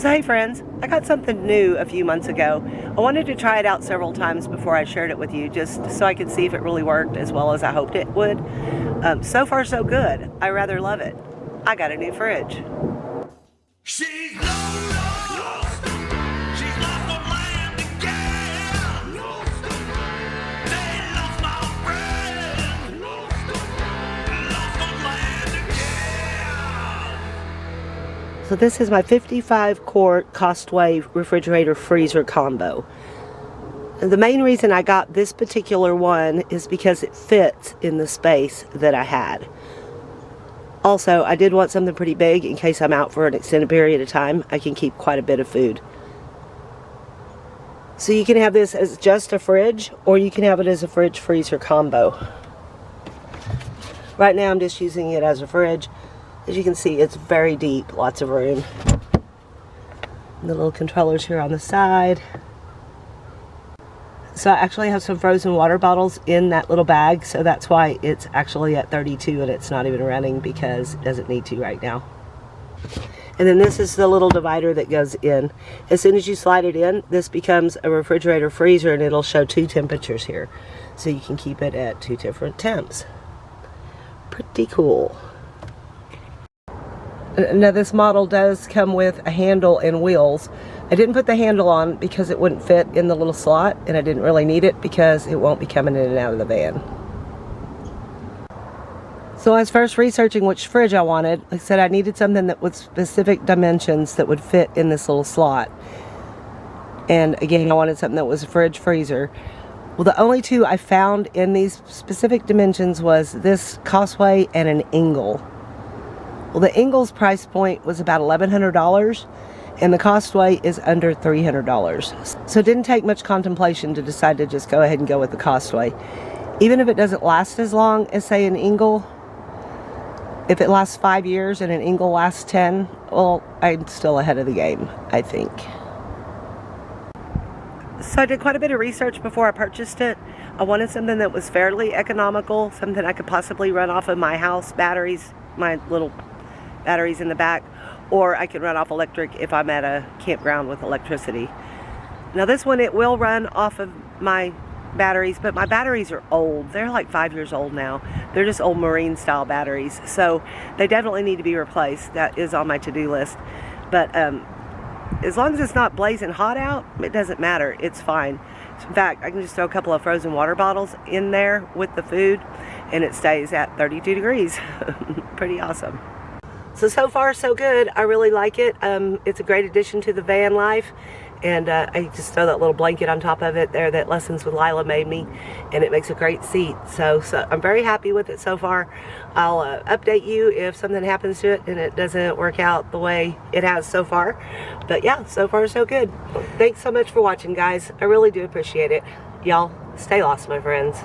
So hey friends, I got something new a few months ago. I wanted to try it out several times before I shared it with you, just so I could see if it really worked as well as I hoped it would. So far so good. I rather love it. I got a new fridge. She's lost. She's lost on land again. They lost my friend. Lost on land again. So this is my 55-quart Costway refrigerator freezer combo. And the main reason I got this particular one is because it fits in the space that I had. Also, I did want something pretty big in case I'm out for an extended period of time. I can keep quite a bit of food. So you can have this as just a fridge, or you can have it as a fridge freezer combo. Right now I'm just using it as a fridge. As you can see, it's very deep, lots of room. And the little controllers here on the side. So I actually have some frozen water bottles in that little bag, so that's why it's actually at 32 and it's not even running, because it doesn't need to right now. And then this is the little divider that goes in. As soon as you slide it in, this becomes a refrigerator freezer, and it'll show two temperatures here. So you can keep it at two different temps. Pretty cool. Now this model does come with a handle and wheels. I didn't put the handle on because it wouldn't fit in the little slot, and I didn't really need it because it won't be coming in and out of the van. So I was first researching which fridge I wanted. Like I said, I needed something that with specific dimensions that would fit in this little slot. And again, I wanted something that was a fridge freezer. Well, the only two I found in these specific dimensions was this Costway and an Engel. Well, the Engel's price point was about $1,100, and the Costway is under $300. So it didn't take much contemplation to decide to just go ahead and go with the Costway. Even if it doesn't last as long as, say, an Engel, if it lasts 5 years and an Engel lasts 10, well, I'm still ahead of the game, I think. So I did quite a bit of research before I purchased it. I wanted something that was fairly economical, something I could possibly run off of my house batteries, my little batteries in the back, or I could run off electric if I'm at a campground with electricity. Now this one, it will run off of my batteries, but my batteries are old. They're like 5 years old now. They're just old marine style batteries, so they definitely need to be replaced. That is on my to-do list. But as long as it's not blazing hot out, it doesn't matter. It's fine. In fact, I can just throw a couple of frozen water bottles in there with the food, and it stays at 32 degrees. Pretty awesome. So far so good. I really like it. It's a great addition to the van life, and I just throw that little blanket on top of it there that Lessons with Lila made me, and it makes a great seat. So I'm very happy with it so far. I'll update you if something happens to it and it doesn't work out the way it has so far. But yeah, so far so good. Thanks so much for watching, guys. I really do appreciate it. Y'all stay lost, my friends.